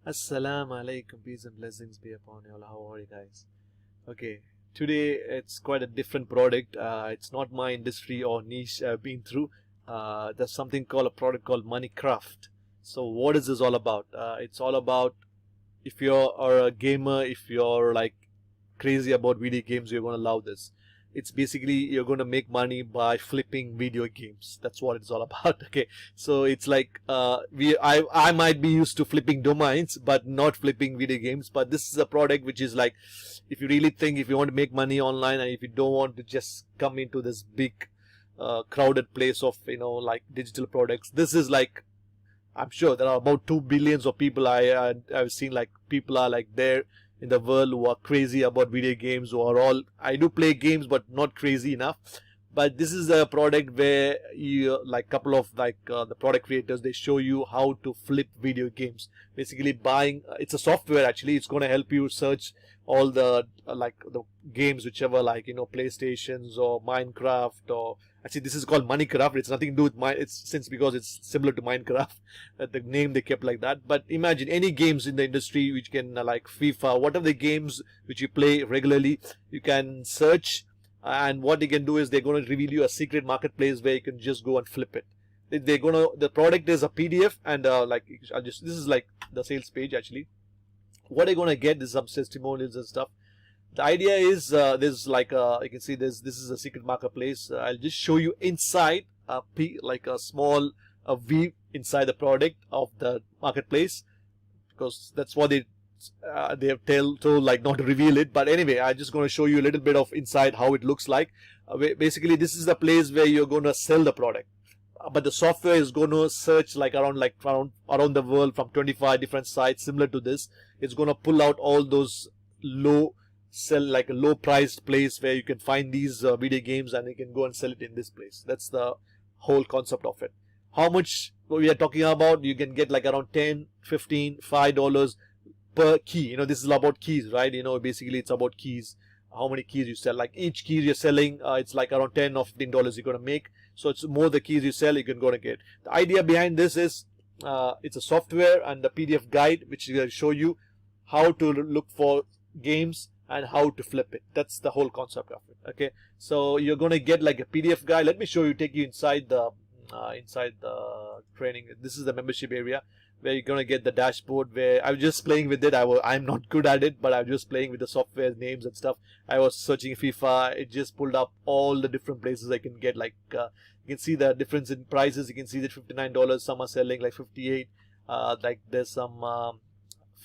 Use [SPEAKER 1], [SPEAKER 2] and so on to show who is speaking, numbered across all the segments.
[SPEAKER 1] Assalamu alaikum, peace and blessings be upon you all. How are you guys? Okay, today it's quite a different product. It's not my industry or niche I've been through. There's something called a product called MoneyCraft. So what is this all about? It's all about if you're a gamer, if you're like crazy about video games, you're gonna love this. It's basically you're gonna make money by flipping video games. That's what it's all about. Okay, so it's like I might be used to flipping domains, but not flipping video games. But this is a product which is like, if you really think, if you want to make money online, and if you don't want to just come into this big crowded place of like digital products, this is like, I'm sure there are about 2 billions of people I've seen, like people are like there in the world who are crazy about video games, who are all, I do play games but not crazy enough. But this is a product where you like couple of like the product creators, they show you how to flip video games, basically buying it's a software. Actually, it's going to help you search all the like the games, whichever, like PlayStations or Minecraft, or actually this is called MoneyCraft. It's nothing to do with it's since because it's similar to Minecraft. The name they kept like that. But imagine any games in the industry which can like FIFA, whatever the games which you play regularly, you can search, and what they can do is they're going to reveal you a secret marketplace where you can just go and flip it. They're going to, the product is a PDF, and like this is like the sales page. Actually, what you're going to get is some testimonials and stuff. The idea is there's like you can see this is a secret marketplace. I'll just show you inside like a small view inside the product of the marketplace, because that's what they have told like not to reveal it. But anyway, I'm just going to show you a little bit of inside how it looks like. Basically, this is the place where you're going to sell the product, but the software is going to search like around the world from 25 different sites similar to this. It's going to pull out all those low priced place where you can find these video games, and you can go and sell it in this place. That's the whole concept of it. How much we are talking about? You can get like around 10, 15, $5 per key. This is about keys, right? Basically it's about keys, how many keys you sell. Like each key you're selling, it's like around 10 or $15 you're going to make. So it's more the keys you sell, you can go to get. The idea behind this is it's a software and a PDF guide which will show you how to look for games and how to flip it. That's the whole concept of it. Okay, so you're going to get like a PDF guide. Let me show you, take you inside the training. This is the membership area where you're going to get the dashboard, where I was just playing with it. I'm not good at it, but I was just playing with the software names and stuff. I was searching FIFA. It just pulled up all the different places I can get. Like you can see the difference in prices. You can see that $59, some are selling like 58. Like there's some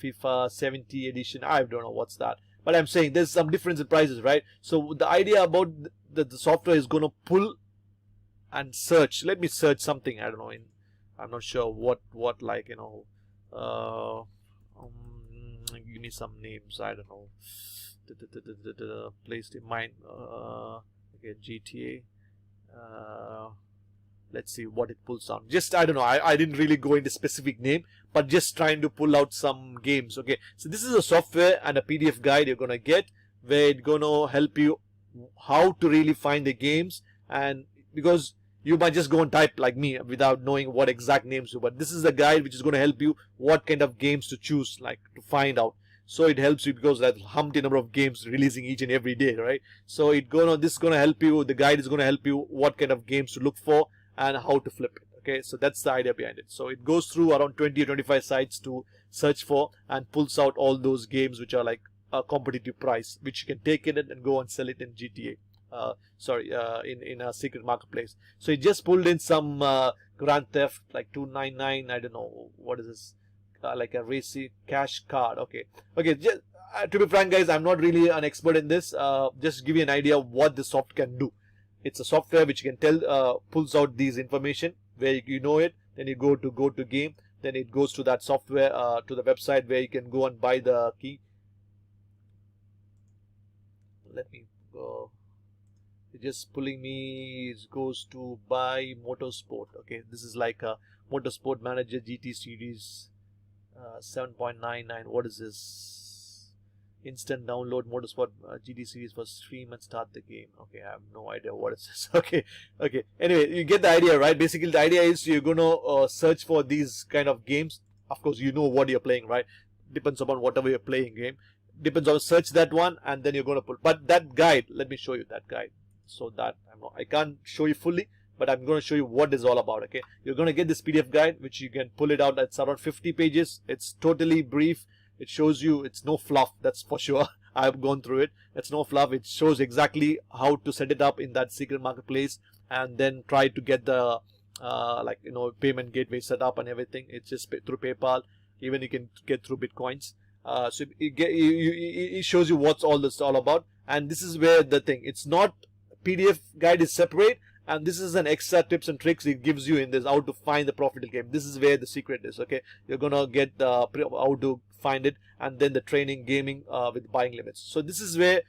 [SPEAKER 1] FIFA 70 edition. I don't know what's that, but I'm saying there's some difference in prices, right? So the idea about the software is going to pull and search. Let me search something. I don't know. I'm not sure what like give me some names. I don't know. Placed in mind. Okay, GTA. Let's see what it pulls out. Just I don't know. I didn't really go into specific name, but just trying to pull out some games. Okay, so this is a software and a PDF guide you're gonna get, where it's gonna help you how to really find the games. And because you might just go and type like me without knowing what exact names to, but this is a guide which is going to help you what kind of games to choose, like to find out. So it helps you because there's a humpty number of games releasing each and every day, right? So this is going to help you. The guide is going to help you what kind of games to look for and how to flip it. Okay, so that's the idea behind it. So it goes through around 20 or 25 sites to search for and pulls out all those games which are like a competitive price, which you can take it and go and sell it in GTA. In a secret marketplace. So he just pulled in some Grand Theft like 299. I don't know what is this, like a racing cash card. Okay, just, to be frank guys, I'm not really an expert in this. Just give you an idea of what the soft can do. It's a software which can tell pulls out these information where you know it, then you go to game, then it goes to that software to the website where you can go and buy the key. Let me go. Just pulling me, it goes to buy motorsport. Okay, this is like a motorsport manager GT series 7.99. What is this? Instant download motorsport GT series for stream and start the game. Okay, I have no idea what is this. Okay, anyway, you get the idea, right? Basically the idea is you're gonna search for these kind of games of course you know what you're playing, right? Depends upon whatever you're playing game. Depends on, search that one and then you're going to pull. But that guide, let me show you that guide. So that I can't show you fully, but I'm going to show you what it's all about. Okay, you're going to get this PDF guide, which you can pull it out. It's around 50 pages. It's totally brief. It shows you, it's no fluff, that's for sure. I've gone through it. It's no fluff. It shows exactly how to set it up in that secret marketplace, and then try to get the payment gateway set up and everything. It's just through PayPal. Even you can get through Bitcoins. So it shows you what's all this all about. And this is where the thing, it's not, PDF guide is separate, and this is an extra tips and tricks it gives you in this, how to find the profitable game. This is where the secret is. Okay, you're gonna get how to find it, and then the training gaming with buying limits. So this is where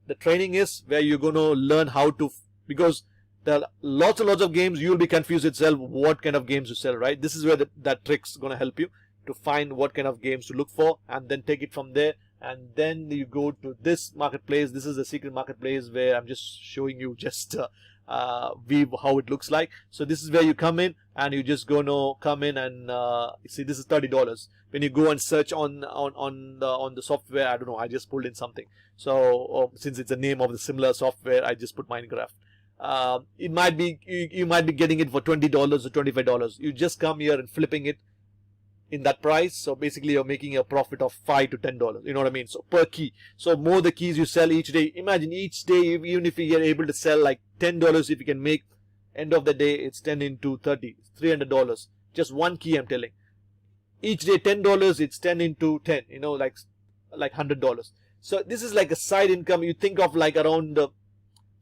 [SPEAKER 1] the training is, where you're gonna learn how to, because there are lots and lots of games, you'll be confused itself what kind of games to sell, right? This is where that trick's gonna help you to find what kind of games to look for, and then take it from there. And then you go to this marketplace. This is the secret marketplace where I'm just showing you just view how it looks like. So this is where you come in, and you just gonna come in and see, this is $30. When you go and search on the software, I don't know, I just pulled in something. So since it's the name of the similar software, I just put MoneyCraft. It might be, you might be getting it for $20 or $25. You just come here and flipping it in that price. So basically you're making a profit of $5 to $10, you know what I mean? So per key. So more the keys you sell each day, imagine each day, even if you are able to sell like $10, if you can make, end of the day, it's 10 into 30, $300. Just one key, I'm telling. Each day $10, it's 10 into 10, you know, like $100. So this is like a side income. You think of like around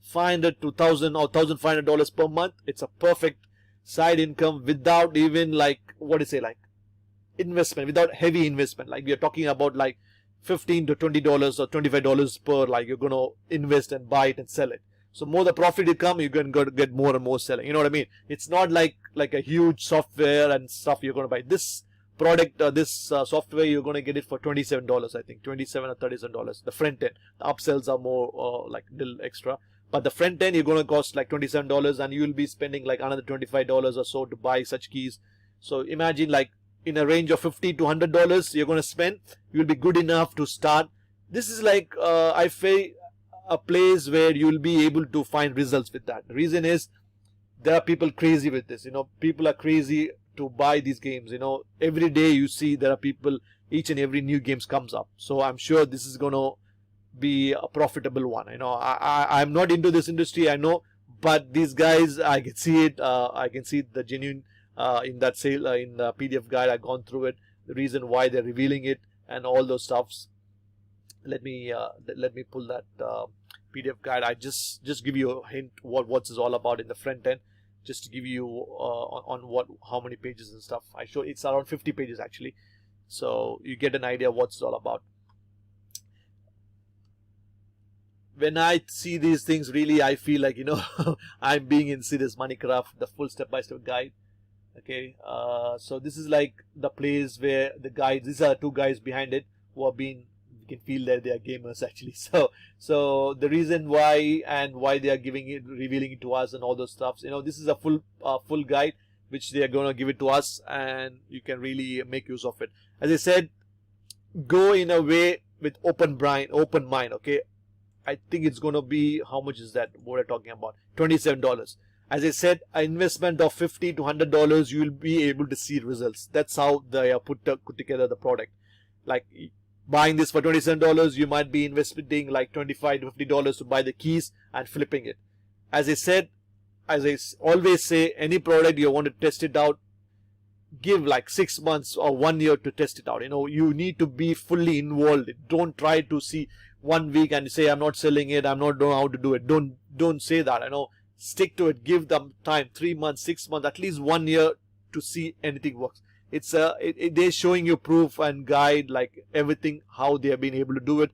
[SPEAKER 1] 500 to 1000 or $1,500 per month. It's a perfect side income without even like, what do you say, like investment, without heavy investment. Like we are talking about like $15 to $20 or $25 per, like you're going to invest and buy it and sell it. So more the profit you come, you're going to get more and more selling. You know what I mean? It's not like a huge software and stuff you're going to buy. This product, this software, you're going to get it for $27, I think, $27 or $37. The front end, the upsells are more like little extra. But the front end, you're going to cost like $27, and you will be spending like another $25 or so to buy such keys. So imagine like in a range of $50 to $100 you're going to spend, you'll be good enough to start. This is like I feel a place where you'll be able to find results with that. The reason is there are people crazy with this. You know, people are crazy to buy these games. You know, every day you see there are people, each and every new games comes up. So I'm sure this is going to be a profitable one. You know, I'm not into this industry, I know, but these guys, I can see it. I can see the genuine in that sale, in the PDF guide. I've gone through it, the reason why they're revealing it and all those stuffs. Let me pull that PDF guide. I just give you a hint what's is all about in the front end, just to give you on how many pages and stuff. I show it's around 50 pages actually, so you get an idea what's it's all about. When I see these things, really I feel like, you know, I'm being in this MoneyCraft, the full step-by-step guide. Okay, so this is like the place where the guys, these are two guys behind it who have been, you can feel that they are gamers actually. So the reason why and why they are giving it, revealing it to us and all those stuffs, you know, this is a full guide which they are going to give it to us, and you can really make use of it. As I said, go in a way with open mind. Okay, I think it's going to be, how much is that? What I'm talking about, $27. As I said, an investment of $50 to $100, you will be able to see results. That's how they are put together the product. Like buying this for $27, you might be investing like $25 to $50 to buy the keys and flipping it. As I said, as I always say, any product you want to test it out, give like 6 months or 1 year to test it out. You know, you need to be fully involved. Don't try to see 1 week and say, I'm not selling it, I'm not knowing how to do it. Don't say that. I know. Stick to it. Give them time, 3 months, 6 months, at least 1 year to see anything works. It's they're showing you proof and guide, like everything, how they have been able to do it.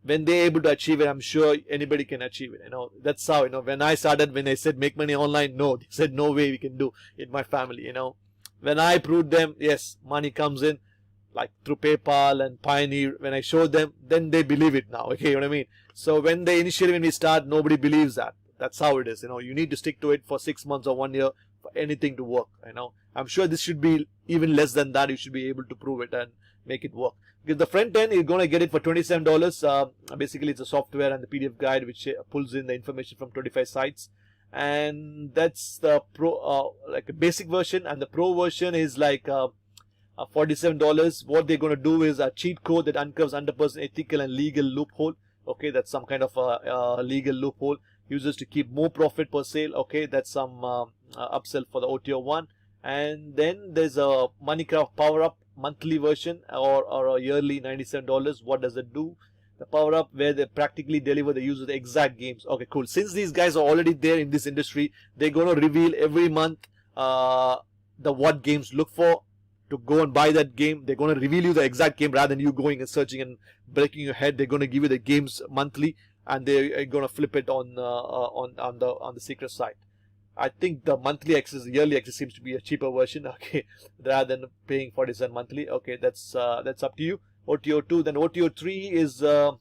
[SPEAKER 1] When they're able to achieve it, I'm sure anybody can achieve it. You know, that's how, you know, when I started, when I said make money online, no, they said no way we can do in my family. You know, when I proved them, yes, money comes in, like through PayPal and Pioneer. When I showed them, then they believe it now. Okay, you know what I mean? So when we start, nobody believes that. That's how it is. You know, you need to stick to it for 6 months or 1 year for anything to work. I'm sure this should be even less than that. You should be able to prove it and make it work. Because the front end, you're going to get it for $27. Basically, it's a software and the PDF guide which pulls in the information from 25 sites. And that's the pro, like a basic version, and the pro version is like $47. What they're going to do is a cheat code that uncovers 100% ethical and legal loophole. Okay, that's some kind of a legal loophole. Users to keep more profit per sale. Okay, that's some upsell for the OTO one. And then there's a MoneyCraft Power Up monthly version or a yearly $97. What does it do? The Power Up, where they practically deliver the user the exact games. Okay, cool. Since these guys are already there in this industry, they're going to reveal every month the what games look for to go and buy that game. They're going to reveal you the exact game rather than you going and searching and breaking your head. They're going to give you the games monthly, and they're going to flip it on the secret site. I think the monthly access, yearly access seems to be a cheaper version. Okay, rather than paying 47 monthly. Okay, that's up to you. OTO 2, then OTO 3 is a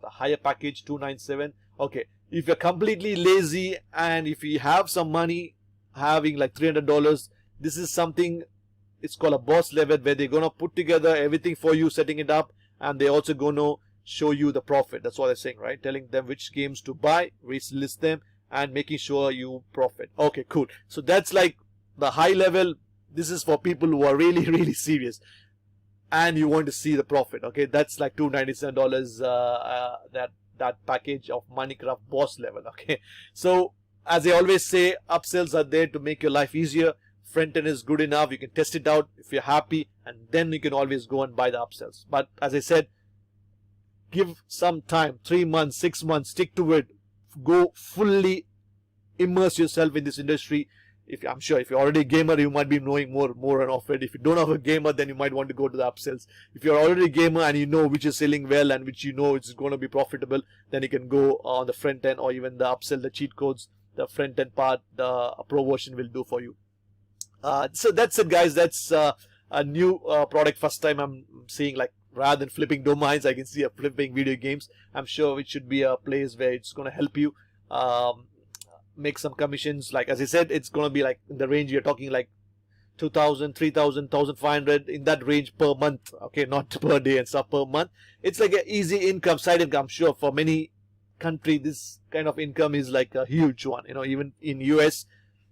[SPEAKER 1] higher package, 297. Okay, if you're completely lazy and if you have some money, having like $300, this is something, it's called a boss level, where they're gonna put together everything for you, setting it up, and they're also gonna show you the profit. That's what they're saying, right? Telling them which games to buy, list them, and making sure you profit. Okay, cool. So that's like the high level. This is for people who are really, really serious and you want to see the profit. Okay, that's like $297 that package of MoneyCraft boss level. Okay, so as I always say, upsells are there to make your life easier. Front end is good enough. You can test it out if you're happy, and then you can always go and buy the upsells. But as I said, give some time, 3 months, 6 months, stick to it. Go fully immerse yourself in this industry. I'm sure if you're already a gamer, you might be knowing more and of it. If you don't have a gamer, then you might want to go to the upsells. If you're already a gamer and you know which is selling well and which you know it's going to be profitable, then you can go on the front end or even the upsell, the cheat codes, the front end part, the pro version will do for you. So that's it, guys. That's a new product. First time I'm seeing, like, rather than flipping domains, I can see a flipping video games. I'm sure it should be a place where it's going to help you make some commissions. Like as I said, it's going to be like in the range you're talking, like 2,000, 3,000, 1,500, in that range per month. Okay, not per day and stuff, per month. It's like an easy income, side income. I'm sure for many country, this kind of income is like a huge one. Even in US,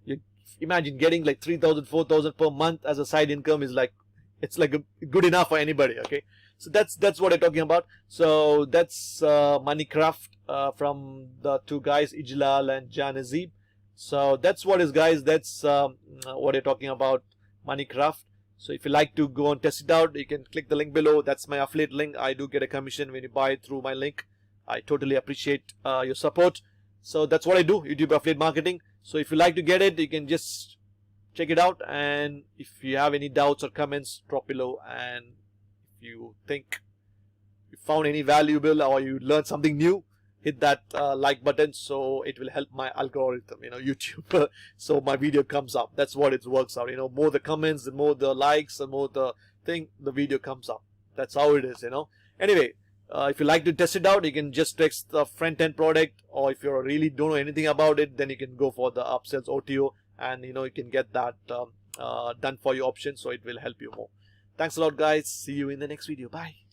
[SPEAKER 1] you imagine getting like 3,000, 4,000 per month as a side income is like, it's like good enough for anybody. Okay, so that's what I'm talking about. So that's MoneyCraft from the two guys, Ijlal and Jahanzeb. So that's what is, guys. That's what you're talking about, MoneyCraft. So if you like to go and test it out, you can click the link below. That's my affiliate link. I do get a commission when you buy it through my link. I totally appreciate your support. So that's what I do, YouTube affiliate marketing. So if you like to get it, you can just check it out. And if you have any doubts or comments, drop below. And if you think you found any valuable or you learned something new, hit that like button, so it will help my algorithm, YouTube, so my video comes up. That's what it works out. More the comments, the more the likes, the more the video comes up. That's how it is. Anyway, if you like to test it out, you can just text the front end product, or if you really don't know anything about it, then you can go for the upsells OTO, and you can get that done for your option, so it will help you more. Thanks a lot, guys. See you in the next video. Bye.